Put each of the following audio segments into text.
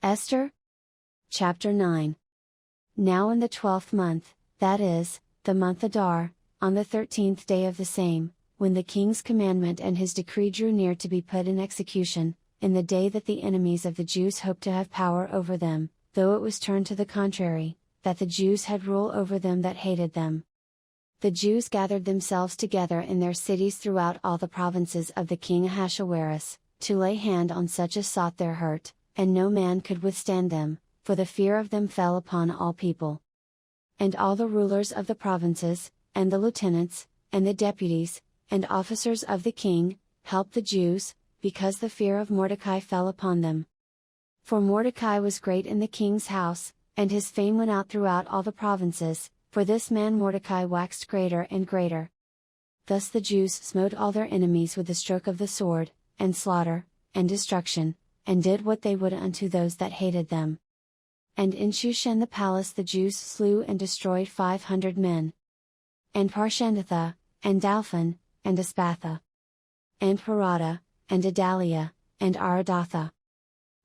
Esther? Chapter 9. Now in the 12th month, that is, the month Adar, on the 13th day of the same, when the king's commandment and his decree drew near to be put in execution, in the day that the enemies of the Jews hoped to have power over them, though it was turned to the contrary, that the Jews had rule over them that hated them. The Jews gathered themselves together in their cities throughout all the provinces of the king Ahasuerus, to lay hand on such as sought their hurt, and no man could withstand them, for the fear of them fell upon all people. And all the rulers of the provinces, and the lieutenants, and the deputies, and officers of the king, helped the Jews, because the fear of Mordecai fell upon them. For Mordecai was great in the king's house, and his fame went out throughout all the provinces, for this man Mordecai waxed greater and greater. Thus the Jews smote all their enemies with the stroke of the sword, and slaughter, and destruction, and did what they would unto those that hated them. And in Shushan the palace the Jews slew and destroyed 500 men. And Parshandatha, and Dalphon, and Aspatha, and Parada, and Adalia, and Aradatha,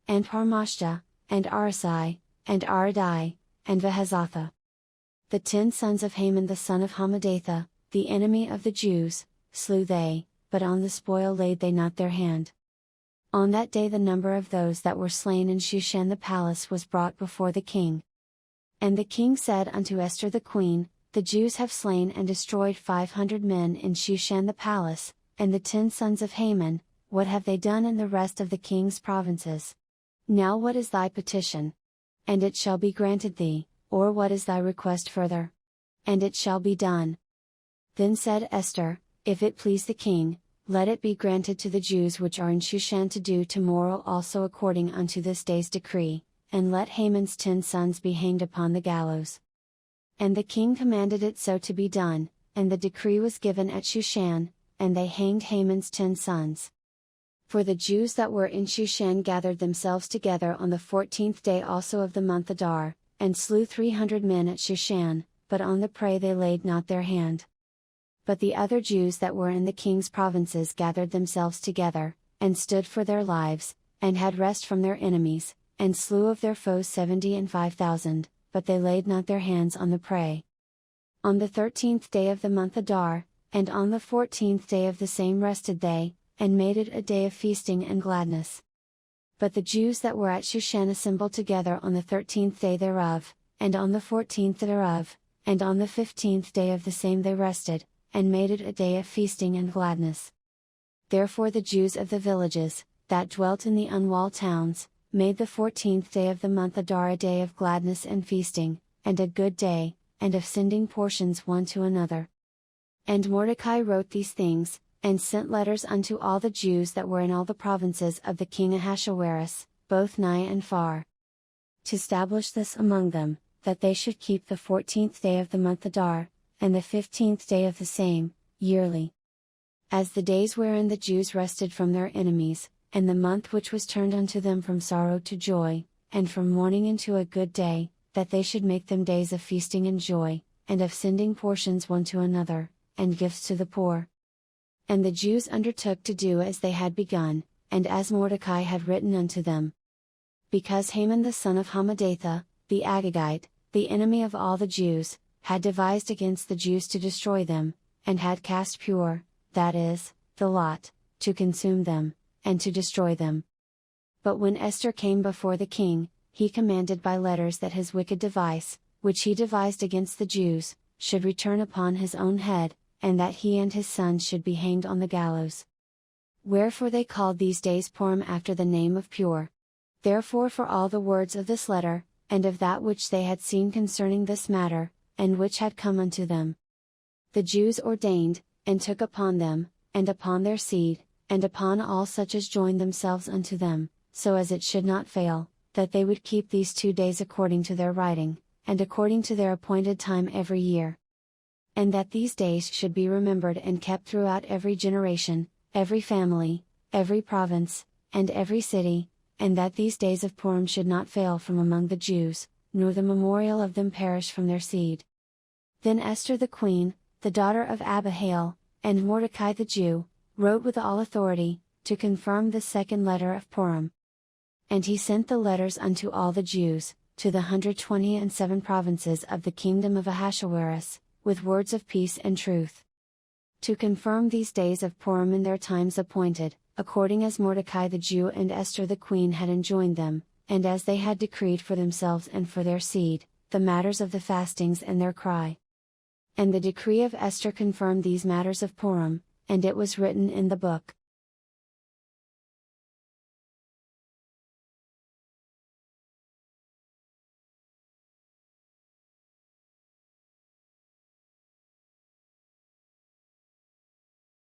and Parmashta, and Arasai, and Aradai, and Vahazatha. The 10 sons of Haman the son of Hammedatha, the enemy of the Jews, slew they, but on the spoil laid they not their hand. On that day the number of those that were slain in Shushan the palace was brought before the king. And the king said unto Esther the queen, The Jews have slain and destroyed 500 men in Shushan the palace, and the 10 sons of Haman, what have they done in the rest of the king's provinces? Now what is thy petition? And it shall be granted thee, or what is thy request further? And it shall be done. Then said Esther, If it please the king, let it be granted to the Jews which are in Shushan to do tomorrow also according unto this day's decree, and let Haman's 10 sons be hanged upon the gallows. And the king commanded it so to be done, and the decree was given at Shushan, and they hanged Haman's 10 sons. For the Jews that were in Shushan gathered themselves together on the 14th day also of the month Adar, and slew 300 men at Shushan, but on the prey they laid not their hand. But the other Jews that were in the king's provinces gathered themselves together, and stood for their lives, and had rest from their enemies, and slew of their foes 75,000, but they laid not their hands on the prey. On the 13th day of the month Adar, and on the 14th day of the same rested they, and made it a day of feasting and gladness. But the Jews that were at Shushan assembled together on the 13th day thereof, and on the 14th thereof, and on the 15th day of the same they rested, and made it a day of feasting and gladness. Therefore the Jews of the villages, that dwelt in the unwalled towns, made the 14th day of the month Adar a day of gladness and feasting, and a good day, and of sending portions one to another. And Mordecai wrote these things, and sent letters unto all the Jews that were in all the provinces of the king Ahasuerus, both nigh and far, to establish this among them, that they should keep the 14th day of the month Adar, and the 15th day of the same, yearly, as the days wherein the Jews rested from their enemies, and the month which was turned unto them from sorrow to joy, and from mourning into a good day, that they should make them days of feasting and joy, and of sending portions one to another, and gifts to the poor. And the Jews undertook to do as they had begun, and as Mordecai had written unto them. Because Haman the son of Hammedatha, the Agagite, the enemy of all the Jews, had devised against the Jews to destroy them, and had cast pur, that is, the lot, to consume them, and to destroy them. But when Esther came before the king, he commanded by letters that his wicked device, which he devised against the Jews, should return upon his own head, and that he and his sons should be hanged on the gallows. Wherefore they called these days Purim after the name of Pur. Therefore for all the words of this letter, and of that which they had seen concerning this matter, and which had come unto them, the Jews ordained, and took upon them, and upon their seed, and upon all such as joined themselves unto them, so as it should not fail, that they would keep these 2 days according to their writing, and according to their appointed time every year. And that these days should be remembered and kept throughout every generation, every family, every province, and every city, and that these days of Purim should not fail from among the Jews, nor the memorial of them perish from their seed. Then Esther the queen, the daughter of Abihail, and Mordecai the Jew, wrote with all authority, to confirm the second letter of Purim. And he sent the letters unto all the Jews, to the 127 provinces of the kingdom of Ahasuerus, with words of peace and truth. To confirm these days of Purim in their times appointed, according as Mordecai the Jew and Esther the queen had enjoined them, and as they had decreed for themselves and for their seed, the matters of the fastings and their cry. And the decree of Esther confirmed these matters of Purim, and it was written in the book.